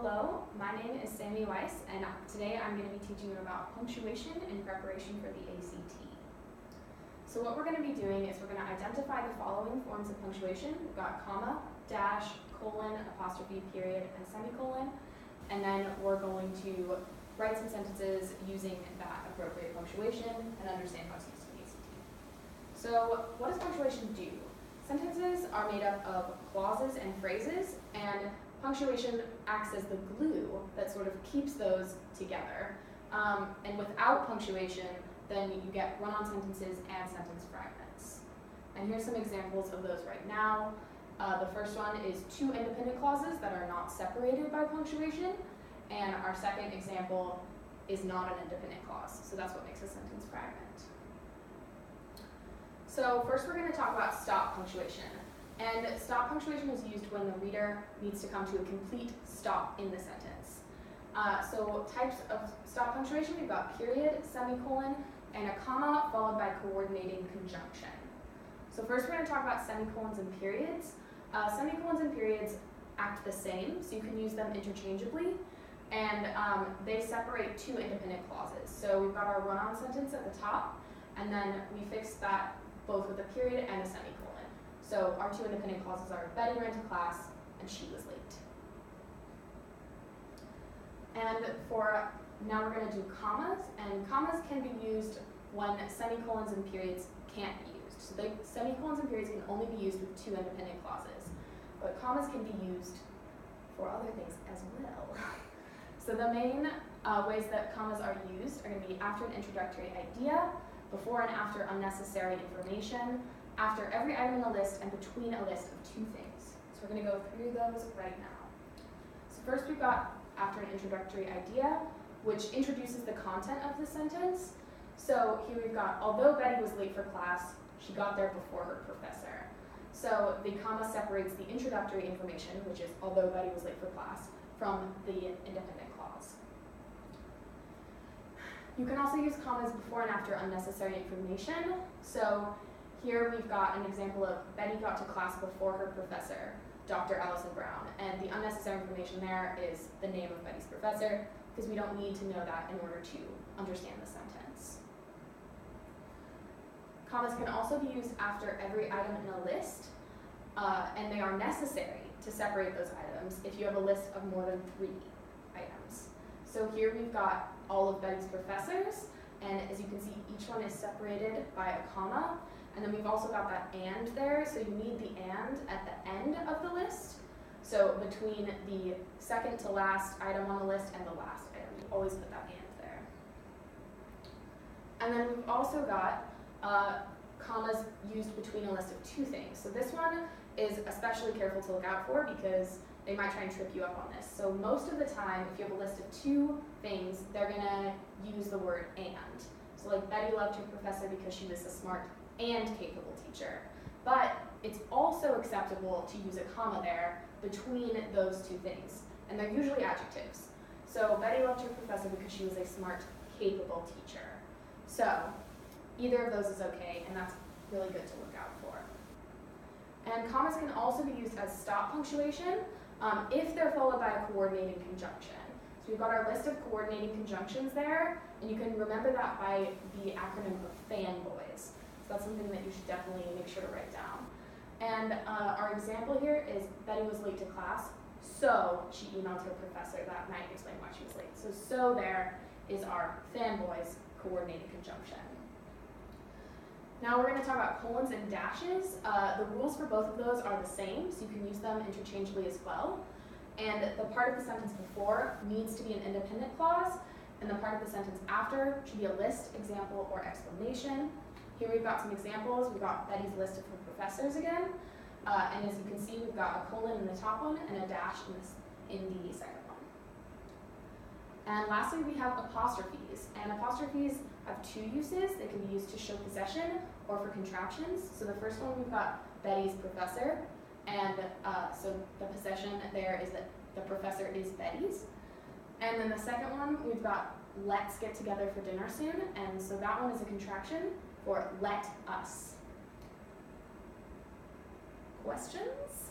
Hello, my name is Sammie Weiss, and today I'm going to be teaching you about punctuation in preparation for the ACT. So what we're going to be doing is we're going to identify the following forms of punctuation. We've got comma, dash, colon, apostrophe, period, and semicolon, and then we're going to write some sentences using that appropriate punctuation and understand how it's used in the ACT. So what does punctuation do? Sentences are made up of clauses and phrases, and punctuation acts as the glue that sort of keeps those together. And without punctuation, then you get run-on sentences and sentence fragments. And here's some examples of those right now. The first one is two independent clauses that are not separated by punctuation, and our second example is not an independent clause, so that's what makes a sentence fragment. So first we're going to talk about stop punctuation. And stop punctuation is used when the reader needs to come to a complete stop in the sentence. So types of stop punctuation, we've got period, semicolon, and a comma followed by coordinating conjunction. So first we're going to talk about semicolons and periods. Semicolons and periods act the same, so you can use them interchangeably, and they separate two independent clauses. So we've got our run-on sentence at the top, and then we fix that both with a period and a semicolon. So our two independent clauses are Betty ran to class and she was late. And for now we're going to do commas, and commas can be used when semicolons and periods can't be used. So semicolons and periods can only be used with two independent clauses, but commas can be used for other things as well. So the main ways that commas are used are going to be after an introductory idea, before and after unnecessary information, after every item in the list, and between a list of two things. So we're going to go through those right now. So first we've got after an introductory idea, which introduces the content of the sentence. So here we've got, although Betty was late for class, she got there before her professor. So the comma separates the introductory information, which is although Betty was late for class, from the independent clause. You can also use commas before and after unnecessary information. So here we've got an example of Betty got to class before her professor, Dr. Allison Brown, and the unnecessary information there is the name of Betty's professor, because we don't need to know that in order to understand the sentence. Commas can also be used after every item in a list, and they are necessary to separate those items if you have a list of more than 3 items. So here we've got all of Betty's professors, and as you can see, each one is separated by a comma. And then we've also got that and there, so you need the and at the end of the list. So between the second to last item on the list and the last item, you always put that and there. And then we've also got commas used between a list of 2 things. So this one is especially careful to look out for because they might try and trip you up on this. So most of the time, if you have a list of 2 things, they're going to use the word and. So like Betty loved her professor because she was a smart and capable teacher. But it's also acceptable to use a comma there between those 2 things, and they're usually adjectives. So Betty loved her professor because she was a smart, capable teacher. So either of those is okay, and that's really good to look out for. And commas can also be used as stop punctuation if they're followed by a coordinating conjunction. So we've got our list of coordinating conjunctions there, and you can remember that by the acronym of fanboys. So that's something that you should definitely make sure to write down. And our example here is Betty was late to class, so she emailed her professor that night and explained why she was late. So there is our fanboys coordinating conjunction. Now we're going to talk about colons and dashes. The rules for both of those are the same, so you can use them interchangeably as well. And the part of the sentence before needs to be an independent clause, and the part of the sentence after should be a list, example, or explanation. Here we've got some examples. We've got Betty's list of her professors again. And as you can see, we've got a colon in the top one and a dash in the second one. And lastly, we have apostrophes. And apostrophes have 2 uses. They can be used to show possession or for contractions. So the first one, we've got Betty's professor. And so the possession there is that the professor is Betty's. And then the second one, we've got let's get together for dinner soon. And so that one is a contraction for let us. Questions?